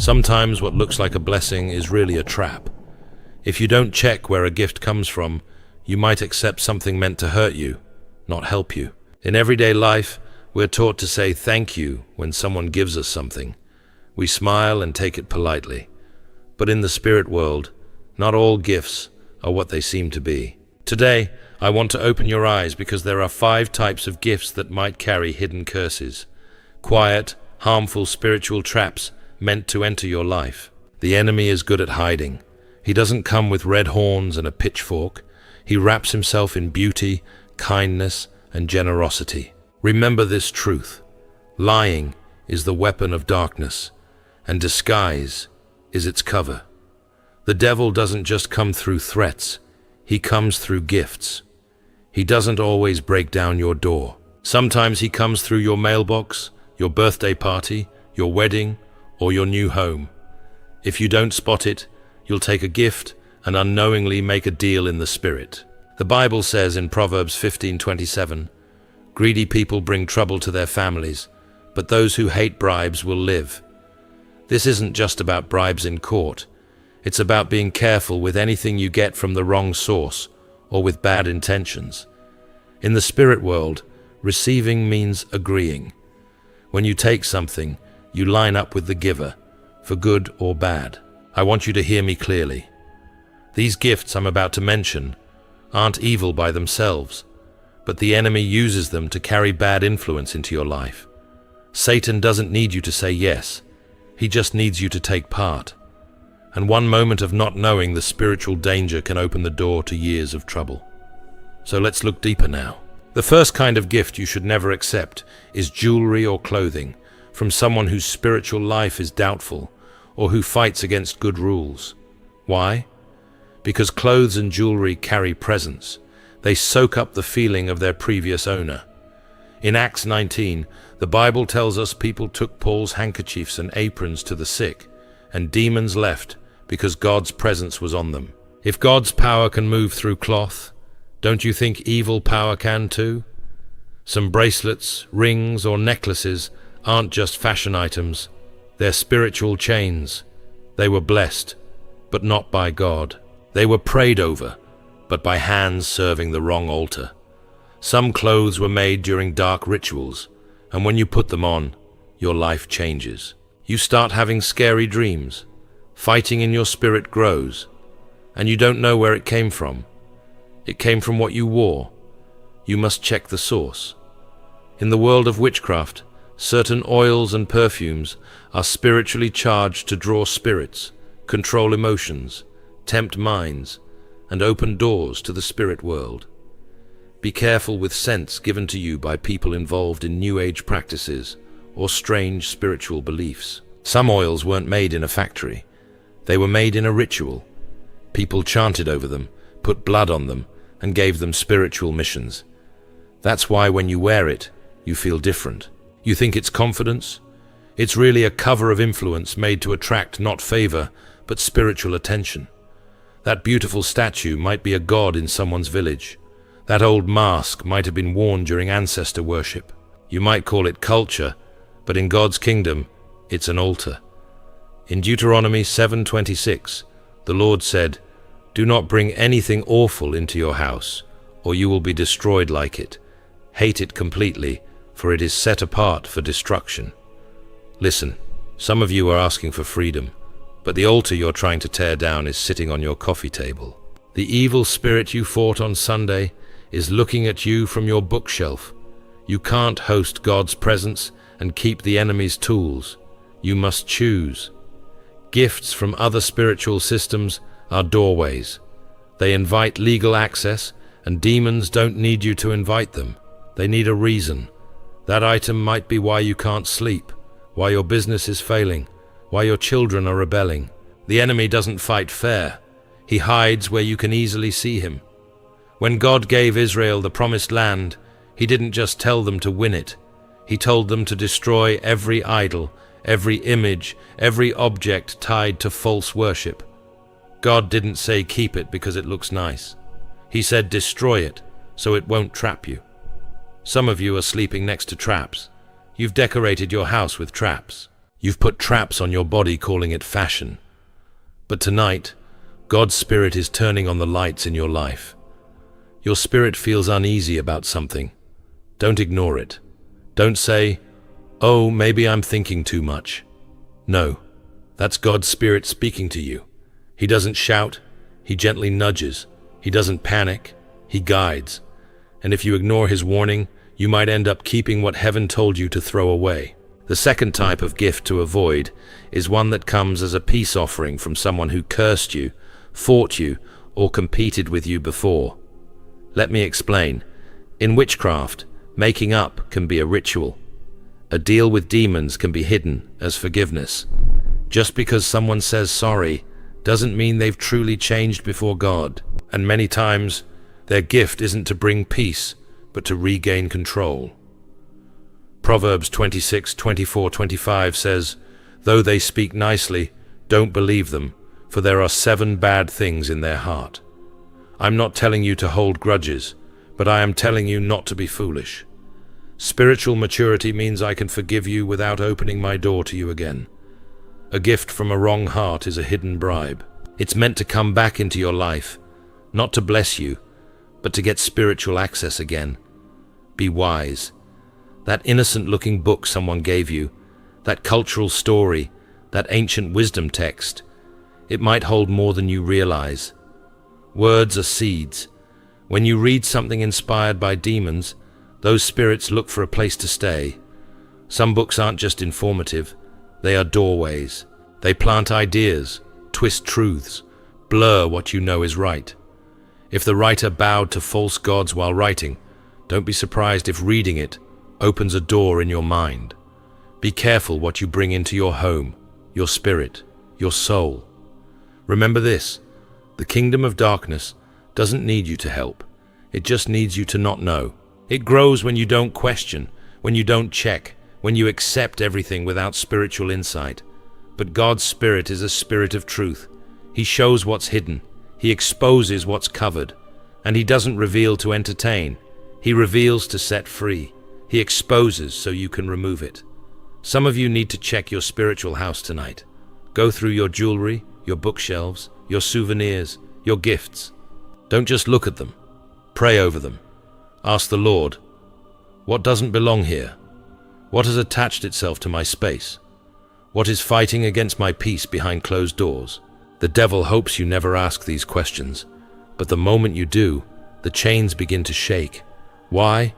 Sometimes what looks like a blessing is really a trap. If you don't check where a gift comes from, you might accept something meant to hurt you, not help you. In everyday life, we're taught to say thank you when someone gives us something. We smile and take it politely. But in the spirit world, not all gifts are what they seem to be. Today, I want to open your eyes because there are 5 types of gifts that might carry hidden curses. Quiet, harmful spiritual traps meant to enter your life. The enemy is good at hiding. He doesn't come with red horns and a pitchfork. He wraps himself in beauty, kindness, and generosity. Remember this truth. Lying is the weapon of darkness, and disguise is its cover. The devil doesn't just come through threats. He comes through gifts. He doesn't always break down your door. Sometimes he comes through your mailbox, your birthday party, your wedding, or your new home. If you don't spot it, you'll take a gift and unknowingly make a deal in the spirit. The Bible says in Proverbs 15:27, "Greedy people bring trouble to their families, but those who hate bribes will live." This isn't just about bribes in court. It's about being careful with anything you get from the wrong source or with bad intentions. In the spirit world, receiving means agreeing. When you take something, you line up with the giver, for good or bad. I want you to hear me clearly. These gifts I'm about to mention aren't evil by themselves, but the enemy uses them to carry bad influence into your life. Satan doesn't need you to say yes. He just needs you to take part. And one moment of not knowing the spiritual danger can open the door to years of trouble. So let's look deeper now. The first kind of gift you should never accept is jewelry or clothing from someone whose spiritual life is doubtful or who fights against good rules. Why? Because clothes and jewelry carry presence. They soak up the feeling of their previous owner. In Acts 19, the Bible tells us people took Paul's handkerchiefs and aprons to the sick, and demons left because God's presence was on them. If God's power can move through cloth, don't you think evil power can too? Some bracelets, rings, or necklaces aren't just fashion items. They're spiritual chains. They were blessed, but not by God. They were prayed over, but by hands serving the wrong altar. Some clothes were made during dark rituals, and when you put them on, your life changes. You start having scary dreams. Fighting in your spirit grows, and you don't know where it came from. It came from what you wore. You must check the source. In the world of witchcraft, certain oils and perfumes are spiritually charged to draw spirits, control emotions, tempt minds, and open doors to the spirit world. Be careful with scents given to you by people involved in New Age practices or strange spiritual beliefs. Some oils weren't made in a factory. They were made in a ritual. People chanted over them, put blood on them, and gave them spiritual missions. That's why when you wear it, you feel different. You think it's confidence? It's really a cover of influence made to attract not favor, but spiritual attention. That beautiful statue might be a god in someone's village. That old mask might have been worn during ancestor worship. You might call it culture, but in God's kingdom, it's an altar. In Deuteronomy 7:26, the Lord said, "Do not bring anything awful into your house, or you will be destroyed like it. Hate it completely, for it is set apart for destruction." Listen, some of you are asking for freedom, but the altar you're trying to tear down is sitting on your coffee table. The evil spirit you fought on Sunday is looking at you from your bookshelf. You can't host God's presence and keep the enemy's tools. You must choose. Gifts from other spiritual systems are doorways. They invite legal access, and demons don't need you to invite them. They need a reason. That item might be why you can't sleep, why your business is failing, why your children are rebelling. The enemy doesn't fight fair. He hides where you can easily see him. When God gave Israel the promised land, he didn't just tell them to win it. He told them to destroy every idol, every image, every object tied to false worship. God didn't say keep it because it looks nice. He said destroy it so it won't trap you. Some of you are sleeping next to traps. You've decorated your house with traps. You've put traps on your body calling it fashion. But tonight, God's Spirit is turning on the lights in your life. Your spirit feels uneasy about something. Don't ignore it. Don't say, "Oh, maybe I'm thinking too much." No, that's God's Spirit speaking to you. He doesn't shout, he gently nudges. He doesn't panic, he guides. And if you ignore his warning, you might end up keeping what heaven told you to throw away. The second type of gift to avoid is one that comes as a peace offering from someone who cursed you, fought you, or competed with you before. Let me explain. In witchcraft, making up can be a ritual. A deal with demons can be hidden as forgiveness. Just because someone says sorry doesn't mean they've truly changed before God. And many times, their gift isn't to bring peace, but to regain control. Proverbs 26:24-25 says, "Though they speak nicely, don't believe them, for there are 7 bad things in their heart." I'm not telling you to hold grudges, but I am telling you not to be foolish. Spiritual maturity means I can forgive you without opening my door to you again. A gift from a wrong heart is a hidden bribe. It's meant to come back into your life, not to bless you, but to get spiritual access again. Be wise. That innocent-looking book someone gave you, that cultural story, that ancient wisdom text, it might hold more than you realize. Words are seeds. When you read something inspired by demons, those spirits look for a place to stay. Some books aren't just informative, they are doorways. They plant ideas, twist truths, blur what you know is right. If the writer bowed to false gods while writing, don't be surprised if reading it opens a door in your mind. Be careful what you bring into your home, your spirit, your soul. Remember this, the kingdom of darkness doesn't need you to help. It just needs you to not know. It grows when you don't question, when you don't check, when you accept everything without spiritual insight. But God's Spirit is a spirit of truth. He shows what's hidden. He exposes what's covered. And he doesn't reveal to entertain. He reveals to set free. He exposes so you can remove it. Some of you need to check your spiritual house tonight. Go through your jewelry, your bookshelves, your souvenirs, your gifts. Don't just look at them. Pray over them. Ask the Lord, what doesn't belong here? What has attached itself to my space? What is fighting against my peace behind closed doors? The devil hopes you never ask these questions, but the moment you do, the chains begin to shake. Why?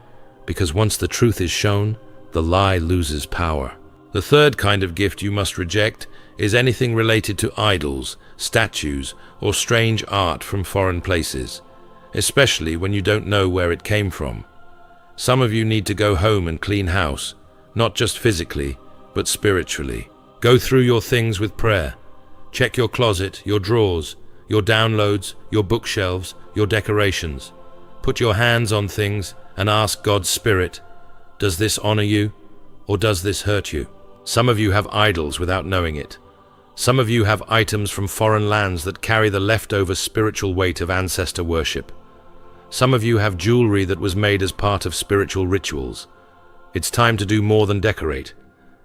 Because once the truth is shown, the lie loses power. The third kind of gift you must reject is anything related to idols, statues, or strange art from foreign places, especially when you don't know where it came from. Some of you need to go home and clean house, not just physically, but spiritually. Go through your things with prayer. Check your closet, your drawers, your downloads, your bookshelves, your decorations. Put your hands on things and ask God's Spirit, does this honor you, or does this hurt you? Some of you have idols without knowing it. Some of you have items from foreign lands that carry the leftover spiritual weight of ancestor worship. Some of you have jewelry that was made as part of spiritual rituals. It's time to do more than decorate.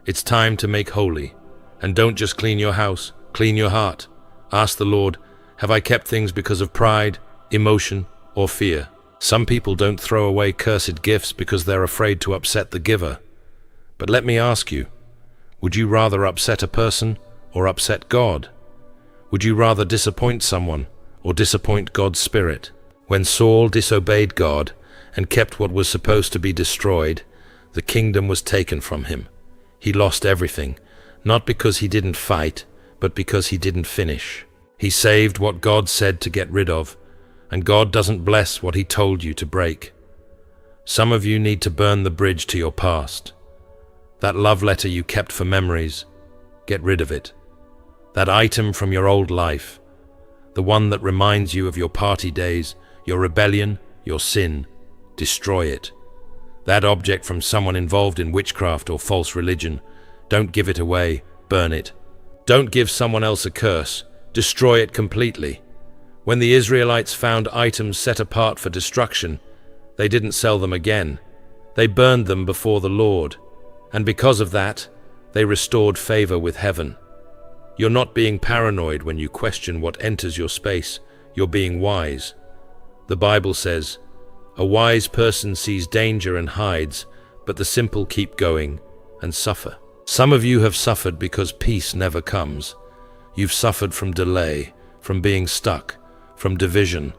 It's time to make holy. And don't just clean your house, clean your heart. Ask the Lord, have I kept things because of pride, emotion, or fear? Some people don't throw away cursed gifts because they're afraid to upset the giver. But let me ask you, would you rather upset a person or upset God? Would you rather disappoint someone or disappoint God's Spirit? When Saul disobeyed God and kept what was supposed to be destroyed, the kingdom was taken from him. He lost everything, not because he didn't fight, but because he didn't finish. He saved what God said to get rid of, and God doesn't bless what he told you to break. Some of you need to burn the bridge to your past. That love letter you kept for memories, get rid of it. That item from your old life, the one that reminds you of your party days, your rebellion, your sin, destroy it. That object from someone involved in witchcraft or false religion, don't give it away, burn it. Don't give someone else a curse, destroy it completely. When the Israelites found items set apart for destruction, they didn't sell them again. They burned them before the Lord. And because of that, They restored favor with heaven. You're not being paranoid when you question what enters your space. You're being wise. The Bible says, "A wise person sees danger and hides, but the simple keep going and suffer." Some of you have suffered because peace never comes. You've suffered from delay, from being stuck, from division,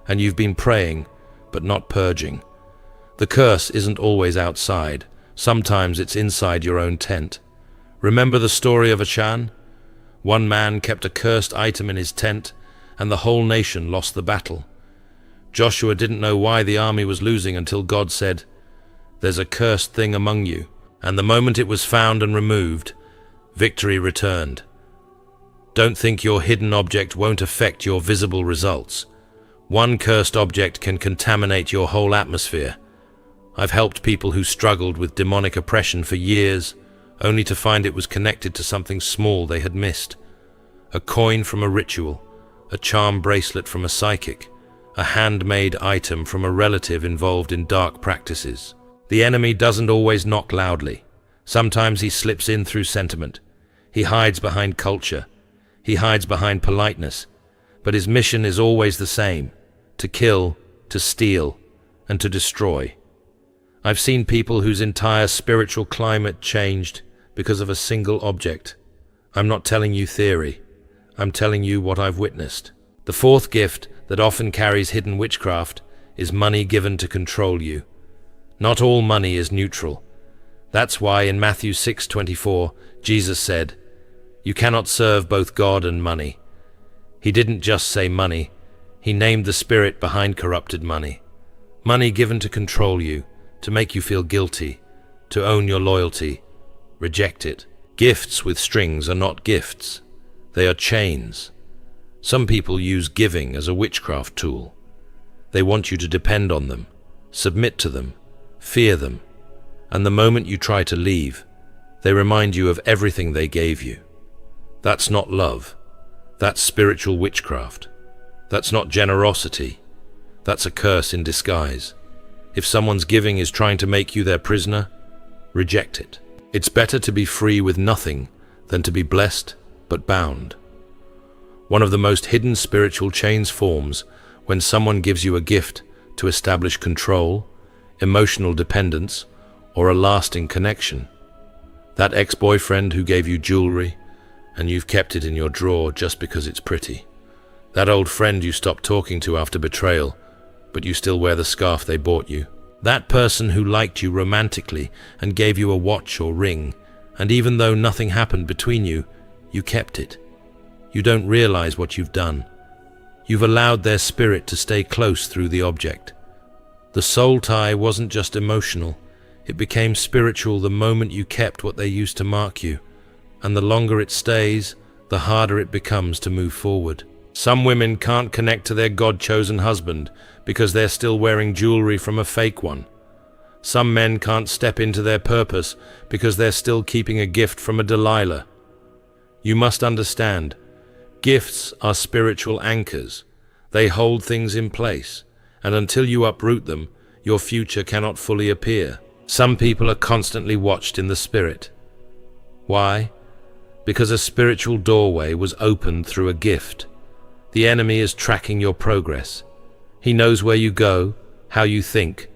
and you've been praying, but not purging. The curse isn't always outside. Sometimes it's inside your own tent. Remember the story of Achan? One man kept a cursed item in his tent, and the whole nation lost the battle. Joshua didn't know why the army was losing until God said, "There's a cursed thing among you." And the moment it was found and removed, victory returned. Don't think your hidden object won't affect your visible results. One cursed object can contaminate your whole atmosphere. I've helped people who struggled with demonic oppression for years, only to find it was connected to something small they had missed. A coin from a ritual, a charm bracelet from a psychic, a handmade item from a relative involved in dark practices. The enemy doesn't always knock loudly. Sometimes he slips in through sentiment. He hides behind culture. He hides behind politeness. But his mission is always the same: to kill, to steal, and to destroy. I've seen people whose entire spiritual climate changed because of a single object. I'm not telling you theory. I'm telling you what I've witnessed. The fourth gift that often carries hidden witchcraft is money given to control you. Not all money is neutral. That's why in Matthew 6:24, Jesus said, "You cannot serve both God and money." He didn't just say money. He named the spirit behind corrupted money. Money given to control you, to make you feel guilty, to own your loyalty. Reject it. Gifts with strings are not gifts. They are chains. Some people use giving as a witchcraft tool. They want you to depend on them, submit to them, fear them, and the moment you try to leave, they remind you of everything they gave you. That's not love. That's spiritual witchcraft. That's not generosity. That's a curse in disguise. If someone's giving is trying to make you their prisoner, reject it. It's better to be free with nothing than to be blessed but bound. One of the most hidden spiritual chains forms when someone gives you a gift to establish control, emotional dependence, or a lasting connection. That ex-boyfriend who gave you jewelry and you've kept it in your drawer just because it's pretty. That old friend you stopped talking to after betrayal, but you still wear the scarf they bought you. That person who liked you romantically and gave you a watch or ring, and even though nothing happened between you, you kept it. You don't realize what you've done. You've allowed their spirit to stay close through the object. The soul tie wasn't just emotional. It became spiritual the moment you kept what they used to mark you. And the longer it stays, the harder it becomes to move forward. Some women can't connect to their God-chosen husband because they're still wearing jewelry from a fake one. Some men can't step into their purpose because they're still keeping a gift from a Delilah. You must understand, gifts are spiritual anchors. They hold things in place, and until you uproot them, your future cannot fully appear. Some people are constantly watched in the spirit. Why? Because a spiritual doorway was opened through a gift. The enemy is tracking your progress. He knows where you go, how you think,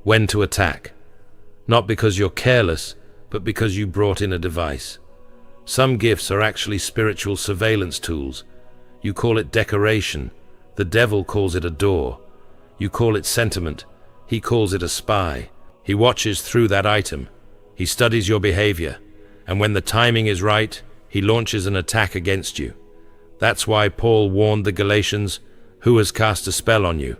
when to attack. Not because you're careless, but because you brought in a device. Some gifts are actually spiritual surveillance tools. You call it decoration. The devil calls it a door. You call it sentiment. He calls it a spy. He watches through that item. He studies your behavior. And when the timing is right, he launches an attack against you. That's why Paul warned the Galatians, "Who has cast a spell on you?"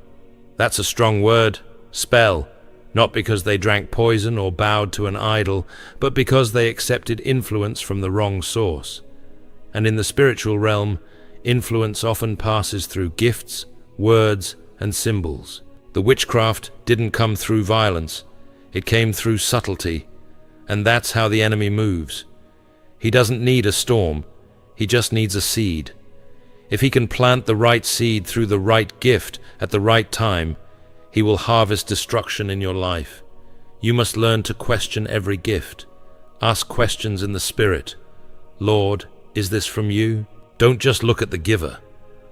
That's a strong word, spell, not because they drank poison or bowed to an idol, but because they accepted influence from the wrong source. And in the spiritual realm, influence often passes through gifts, words, and symbols. The witchcraft didn't come through violence. It came through subtlety. And that's how the enemy moves. He doesn't need a storm. He just needs a seed. If he can plant the right seed through the right gift at the right time, he will harvest destruction in your life. You must learn to question every gift. Ask questions in the Spirit. Lord, is this from you? Don't just look at the giver.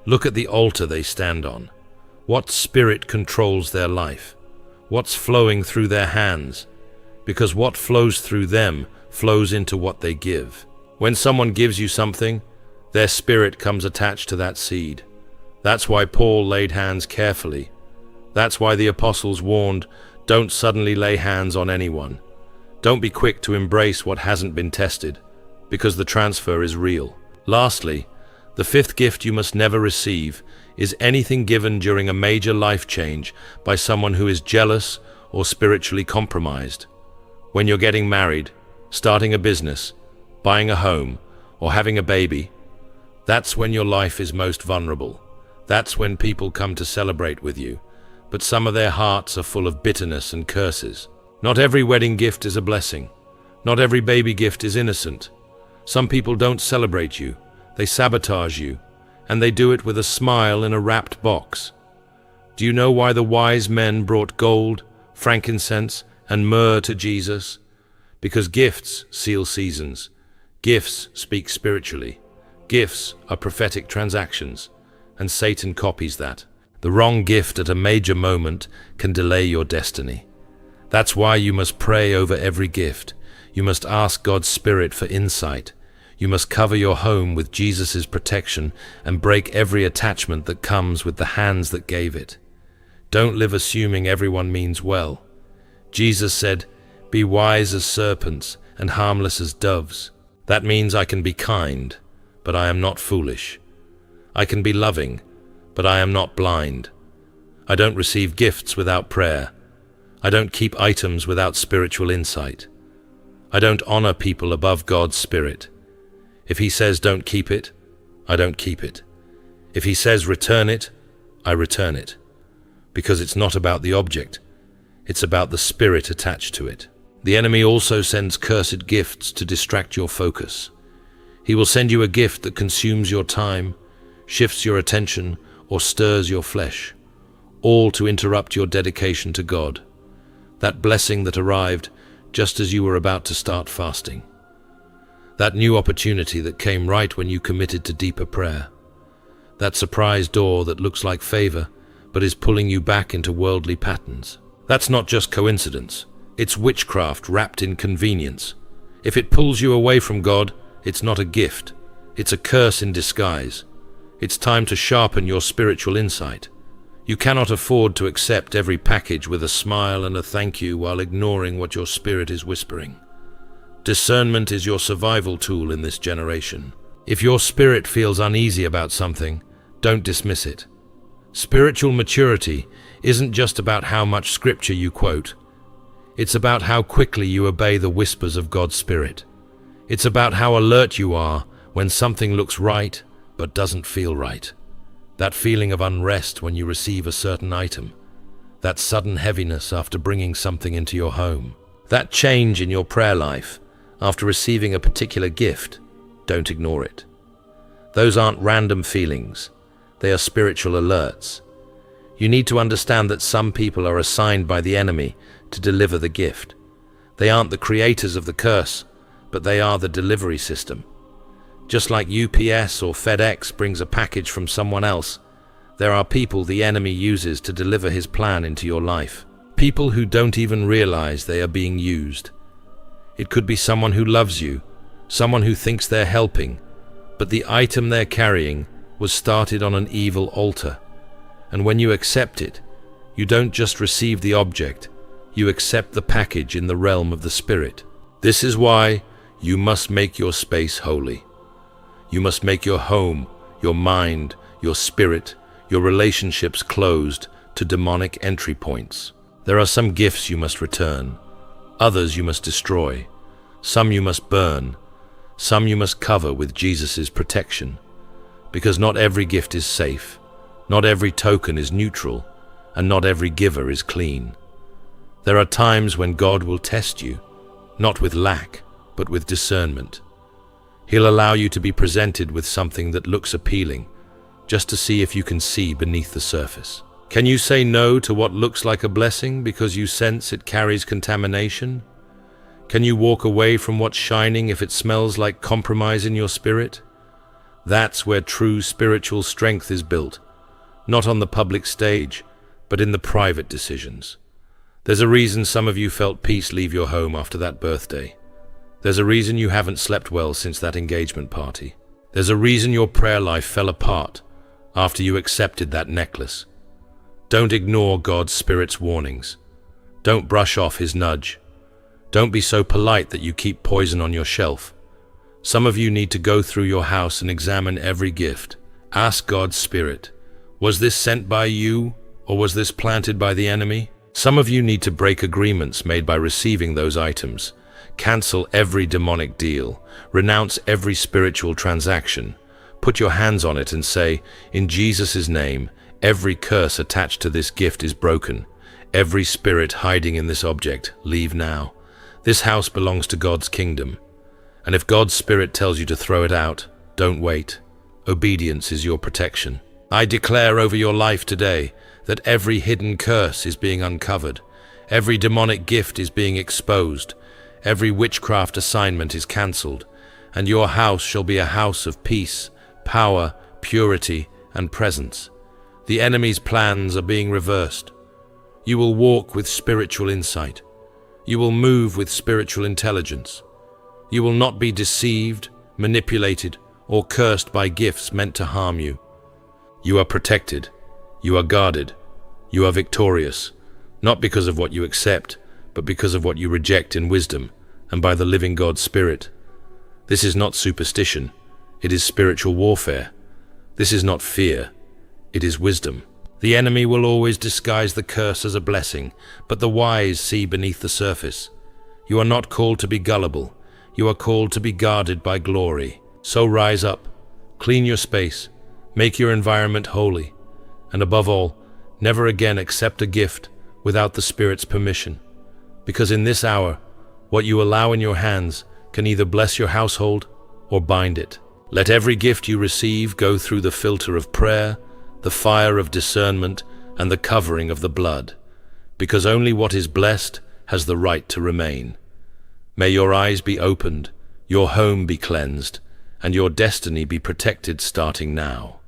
Look at the altar they stand on. What spirit controls their life? What's flowing through their hands? Because what flows through them flows into what they give. When someone gives you something, their spirit comes attached to that seed. That's why Paul laid hands carefully. That's why the apostles warned, don't suddenly lay hands on anyone. Don't be quick to embrace what hasn't been tested, because the transfer is real. Lastly, the fifth gift you must never receive is anything given during a major life change by someone who is jealous or spiritually compromised. When you're getting married, starting a business, buying a home, or having a baby, that's when your life is most vulnerable. That's when people come to celebrate with you, but some of their hearts are full of bitterness and curses. Not every wedding gift is a blessing. Not every baby gift is innocent. Some people don't celebrate you, they sabotage you, and they do it with a smile in a wrapped box. Do you know why the wise men brought gold, frankincense, and myrrh to Jesus? Because gifts seal seasons. Gifts speak spiritually. Gifts are prophetic transactions, and Satan copies that. The wrong gift at a major moment can delay your destiny. That's why you must pray over every gift. You must ask God's Spirit for insight. You must cover your home with Jesus' protection and break every attachment that comes with the hands that gave it. Don't live assuming everyone means well. Jesus said, "Be wise as serpents and harmless as doves." That means I can be kind, but I am not foolish. I can be loving, but I am not blind. I don't receive gifts without prayer. I don't keep items without spiritual insight. I don't honor people above God's Spirit. If He says don't keep it, I don't keep it. If He says return it, I return it. Because it's not about the object, it's about the spirit attached to it. The enemy also sends cursed gifts to distract your focus. He will send you a gift that consumes your time, shifts your attention, or stirs your flesh, all to interrupt your dedication to God. That blessing that arrived just as you were about to start fasting. That new opportunity that came right when you committed to deeper prayer. That surprise door that looks like favor, but is pulling you back into worldly patterns. That's not just coincidence. It's witchcraft wrapped in convenience. If it pulls you away from God, it's not a gift. It's a curse in disguise. It's time to sharpen your spiritual insight. You cannot afford to accept every package with a smile and a thank you while ignoring what your spirit is whispering. Discernment is your survival tool in this generation. If your spirit feels uneasy about something, don't dismiss it. Spiritual maturity isn't just about how much scripture you quote. It's about how quickly you obey the whispers of God's Spirit. It's about how alert you are when something looks right but doesn't feel right. That feeling of unrest when you receive a certain item. That sudden heaviness after bringing something into your home. That change in your prayer life after receiving a particular gift. Don't ignore it. Those aren't random feelings. They are spiritual alerts. You need to understand that some people are assigned by the enemy to deliver the gift. They aren't the creators of the curse, but they are the delivery system. Just like UPS or FedEx brings a package from someone else, there are people the enemy uses to deliver his plan into your life. People who don't even realize they are being used. It could be someone who loves you, someone who thinks they're helping, but the item they're carrying was started on an evil altar. And when you accept it, you don't just receive the object, you accept the package in the realm of the Spirit. This is why you must make your space holy. You must make your home, your mind, your spirit, your relationships closed to demonic entry points. There are some gifts you must return. Others you must destroy. Some you must burn. Some you must cover with Jesus' protection. Because not every gift is safe. Not every token is neutral. And not every giver is clean. There are times when God will test you, not with lack, but with discernment. He'll allow you to be presented with something that looks appealing, just to see if you can see beneath the surface. Can you say no to what looks like a blessing because you sense it carries contamination? Can you walk away from what's shining if it smells like compromise in your spirit? That's where true spiritual strength is built, not on the public stage, but in the private decisions. There's a reason some of you felt peace leave your home after that birthday. There's a reason you haven't slept well since that engagement party. There's a reason your prayer life fell apart after you accepted that necklace. Don't ignore God's Spirit's warnings. Don't brush off His nudge. Don't be so polite that you keep poison on your shelf. Some of you need to go through your house and examine every gift. Ask God's Spirit, was this sent by you or was this planted by the enemy? Some of you need to break agreements made by receiving those items. Cancel every demonic deal. Renounce every spiritual transaction. Put your hands on it and say, in Jesus' name, every curse attached to this gift is broken. Every spirit hiding in this object, leave now. This house belongs to God's kingdom. And if God's Spirit tells you to throw it out, don't wait. Obedience is your protection. I declare over your life today that every hidden curse is being uncovered. Every demonic gift is being exposed. Every witchcraft assignment is cancelled. And your house shall be a house of peace, power, purity, and presence. The enemy's plans are being reversed. You will walk with spiritual insight. You will move with spiritual intelligence. You will not be deceived, manipulated, or cursed by gifts meant to harm you. You are protected. You are guarded. You are victorious, not because of what you accept, but because of what you reject in wisdom and by the living God's Spirit. This is not superstition. It is spiritual warfare. This is not fear. It is wisdom. The enemy will always disguise the curse as a blessing, but the wise see beneath the surface. You are not called to be gullible. You are called to be guarded by glory. So rise up, clean your space, make your environment holy, and above all, never again accept a gift without the Spirit's permission. Because in this hour, what you allow in your hands can either bless your household or bind it. Let every gift you receive go through the filter of prayer, the fire of discernment, and the covering of the blood, because only what is blessed has the right to remain. May your eyes be opened, your home be cleansed, and your destiny be protected starting now.